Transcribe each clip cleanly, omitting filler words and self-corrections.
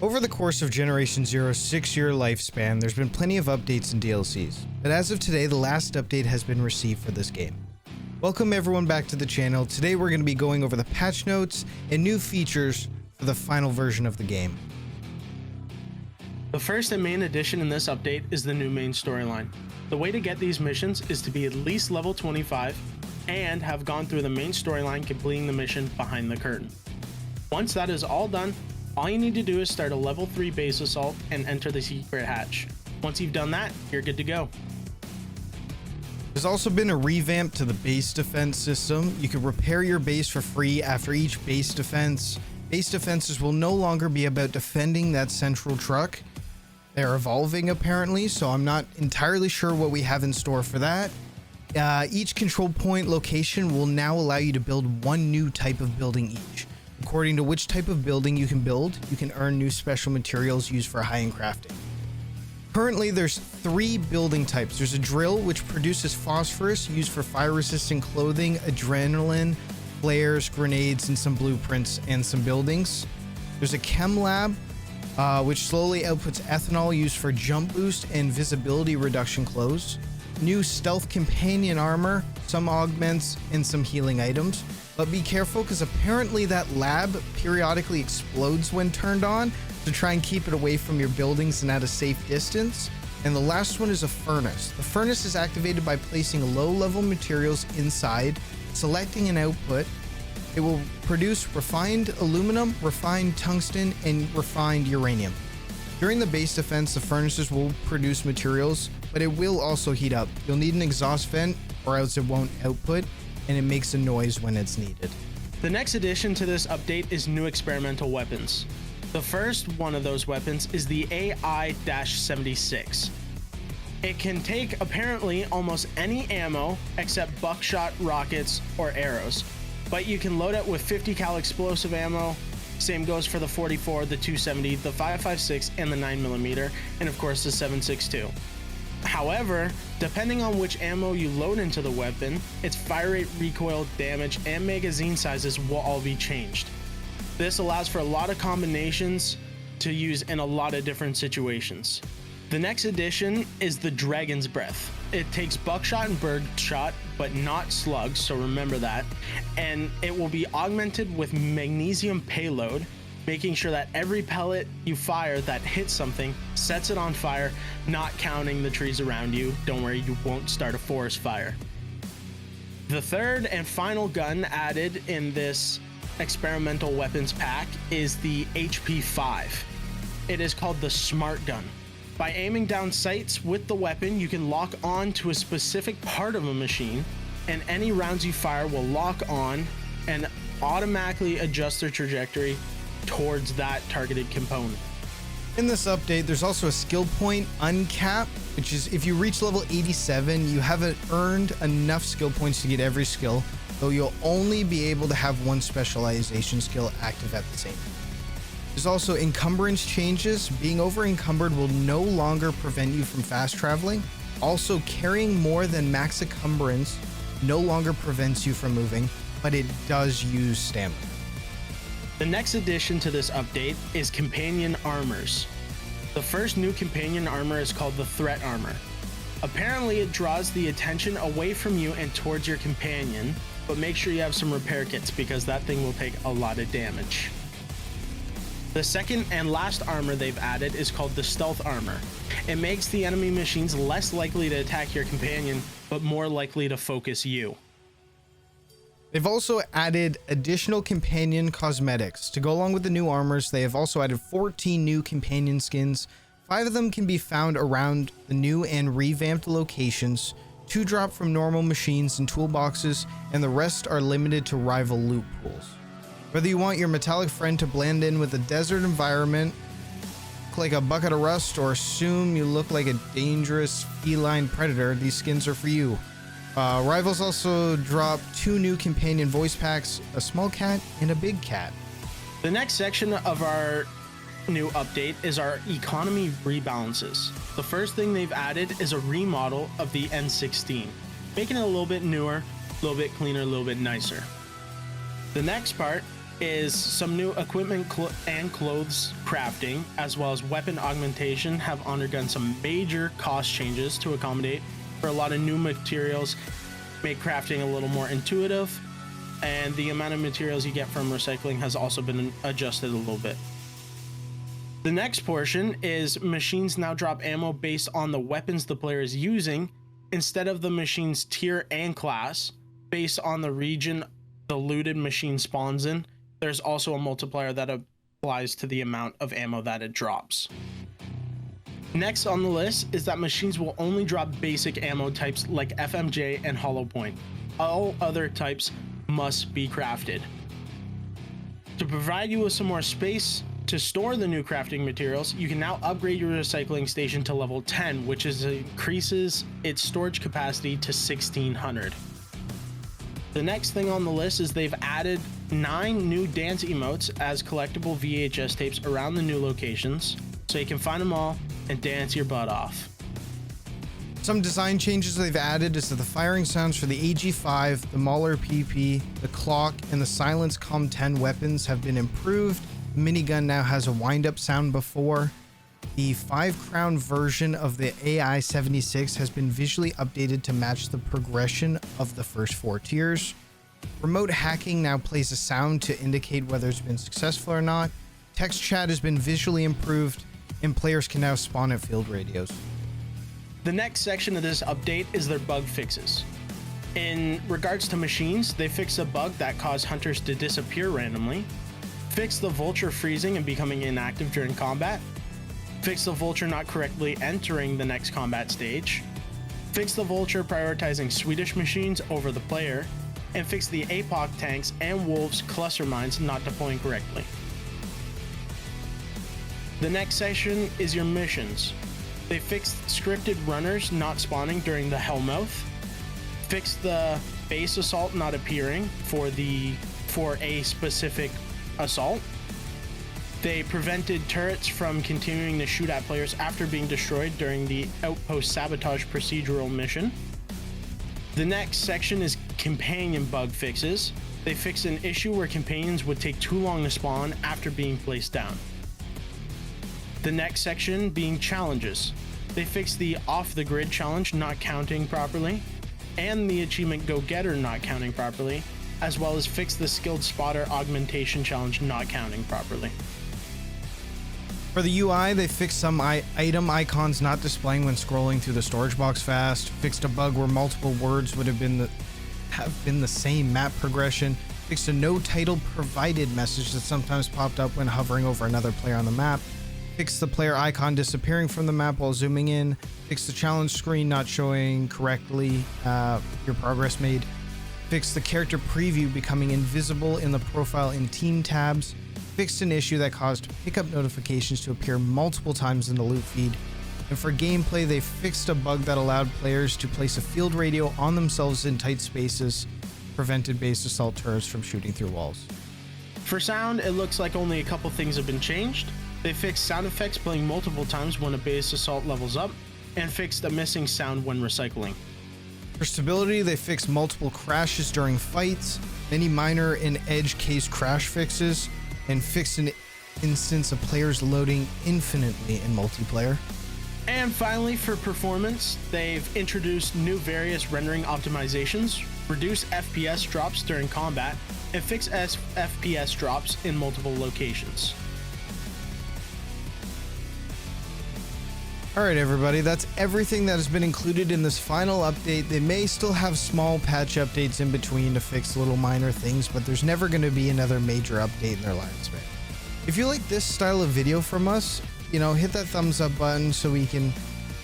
Over the course of Generation Zero's 6-year lifespan, there's been plenty of updates and DLCs, but as of today, the last update has been received for this game. Welcome everyone back to the channel. Today we're going to be going over the patch notes and new features for the final version of the game. The first and main addition in this update is the new main storyline. The way to get these missions is to be at least level 25 and have gone through the main storyline, completing the mission behind the curtain. Once that is all done, all you need to do is start a level 3 base assault and enter the secret hatch. Once you've done that, you're good to go. There's also been a revamp to the base defense system. You can repair your base for free after each base defense. Base defenses will no longer be about defending that central truck. They're evolving apparently, so I'm not entirely sure what we have in store for that. Each control point location will now allow you to build one new type of building each. According to which type of building you can build, you can earn new special materials used for high-end crafting. Currently, there's 3 building types. There's a drill, which produces phosphorus used for fire-resistant clothing, adrenaline, flares, grenades, and some blueprints and some buildings. There's a chem lab, which slowly outputs ethanol used for jump boost and visibility reduction clothes. New stealth companion armor, some augments, and some healing items. But be careful, because apparently that lab periodically explodes when turned on, to try and keep it away from your buildings and at a safe distance. And the last one is a furnace. The furnace is activated by placing low-level materials inside, selecting an output. It will produce refined aluminum, refined tungsten, and refined uranium. During the base defense, the furnaces will produce materials, but it will also heat up. You'll need an exhaust vent, or else it won't output, and it makes a noise when it's needed. The next addition to this update is new experimental weapons. The first one of those weapons is the AI-76. It can take apparently almost any ammo except buckshot, rockets, or arrows, but you can load it with 50 cal explosive ammo. Same goes for the 44, the 270, the 5.56, and the 9mm, and of course the 7.62. However, depending on which ammo you load into the weapon, its fire rate, recoil, damage, and magazine sizes will all be changed. This allows for a lot of combinations to use in a lot of different situations. The next addition is the Dragon's Breath. It takes buckshot and birdshot, but not slugs, so remember that. And it will be augmented with magnesium payload, making sure that every pellet you fire that hits something sets it on fire, not counting the trees around you. Don't worry, you won't start a forest fire. The third and final gun added in this experimental weapons pack is the HP5. It is called the Smart Gun. By aiming down sights with the weapon, you can lock on to a specific part of a machine, and any rounds you fire will lock on and automatically adjust their trajectory towards that targeted component. In this update, there's also a skill point uncap, which is if you reach level 87, you haven't earned enough skill points to get every skill, though you'll only be able to have one specialization skill active at the same time. There's also encumbrance changes. Being over encumbered will no longer prevent you from fast traveling. Also, carrying more than max encumbrance no longer prevents you from moving, but it does use stamina. The next addition to this update is companion armors. The first new companion armor is called the Threat Armor. Apparently it draws the attention away from you and towards your companion, but make sure you have some repair kits because that thing will take a lot of damage. The second and last armor they've added is called the Stealth Armor. It makes the enemy machines less likely to attack your companion, but more likely to focus you. They've also added additional companion cosmetics. To go along with the new armors, they have also added 14 new companion skins. 5 of them can be found around the new and revamped locations. 2 drop from normal machines and toolboxes, and the rest are limited to rival loot pools. Whether you want your metallic friend to blend in with a desert environment, look like a bucket of rust, or assume you look like a dangerous feline predator, these skins are for you. Rivals also dropped 2 new companion voice packs, a small cat and a big cat. The next section of our new update is our economy rebalances. The first thing they've added is a remodel of the N16, making it a little bit newer, a little bit cleaner, a little bit nicer. The next part is some new equipment and clothes crafting, as well as weapon augmentation, have undergone some major cost changes to accommodate for a lot of new materials, make crafting a little more intuitive, and the amount of materials you get from recycling has also been adjusted a little bit. The next portion is machines now drop ammo based on the weapons the player is using instead of the machine's tier and class based on the region the looted machine spawns in. There's also a multiplier that applies to the amount of ammo that it drops. Next on the list is that machines will only drop basic ammo types like FMJ and hollow point. All other types must be crafted. To provide you with some more space to store the new crafting materials, you can now upgrade your recycling station to level 10, which increases its storage capacity to 1600. The next thing on the list is they've added 9 new dance emotes as collectible VHS tapes around the new locations, so you can find them all and dance your butt off. Some design changes they've added is that the firing sounds for the AG5, the Mauler PP, the Clock, and the Silence Com-10 weapons have been improved. The minigun now has a wind-up sound before. The 5-crown version of the AI-76 has been visually updated to match the progression of the first 4 tiers. Remote hacking now plays a sound to indicate whether it's been successful or not. Text chat has been visually improved, and players can now spawn at field radios. The next section of this update is their bug fixes. In regards to machines, they fixed a bug that caused hunters to disappear randomly, fixed the vulture freezing and becoming inactive during combat, fix the vulture not correctly entering the next combat stage, fix the vulture prioritizing Swedish machines over the player, and fix the APOC tanks and wolves cluster mines not deploying correctly. The next section is your missions. They fixed scripted runners not spawning during the Hellmouth, fixed the base assault not appearing for a specific assault. They prevented turrets from continuing to shoot at players after being destroyed during the Outpost Sabotage procedural mission. The next section is companion bug fixes. They fixed an issue where companions would take too long to spawn after being placed down. The next section being challenges. They fixed the off the grid challenge not counting properly, and the achievement go getter not counting properly, as well as fixed the skilled spotter augmentation challenge not counting properly. For the UI, they fixed some item icons not displaying when scrolling through the storage box fast, fixed a bug where multiple words would have been the same map progression, fixed a no title provided message that sometimes popped up when hovering over another player on the map, fixed the player icon disappearing from the map while zooming in, fixed the challenge screen not showing correctly your progress made, fixed the character preview becoming invisible in the profile and team tabs, fixed an issue that caused pickup notifications to appear multiple times in the loot feed, and for gameplay they fixed a bug that allowed players to place a field radio on themselves in tight spaces, prevented base assault turrets from shooting through walls. For sound, it looks like only a couple things have been changed. They fixed sound effects playing multiple times when a base assault levels up, and fixed a missing sound when recycling. For stability, they fixed multiple crashes during fights, many minor and edge case crash fixes, and fixed an instance of players loading infinitely in multiplayer. And finally, for performance, they've introduced new various rendering optimizations, reduced FPS drops during combat, and fixed FPS drops in multiple locations. Alright everybody, that's everything that has been included in this final update. They may still have small patch updates in between to fix little minor things, but there's never going to be another major update in their lifespan. If you like this style of video from us, hit that thumbs up button so we can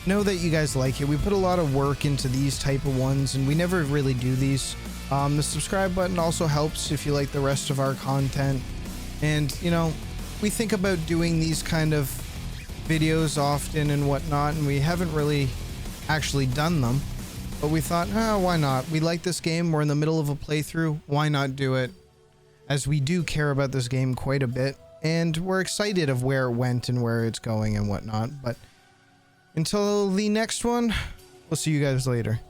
know that you guys like it. We put a lot of work into these type of ones, and we never really do these. The subscribe button also helps if you like the rest of our content. And, we think about doing these kind of videos often and whatnot, and we haven't really actually done them, but we thought, why not? We like this game, we're in the middle of a playthrough, why not do it? As we do care about this game quite a bit, and we're excited of where it went and where it's going and whatnot. But until the next one, we'll see you guys later.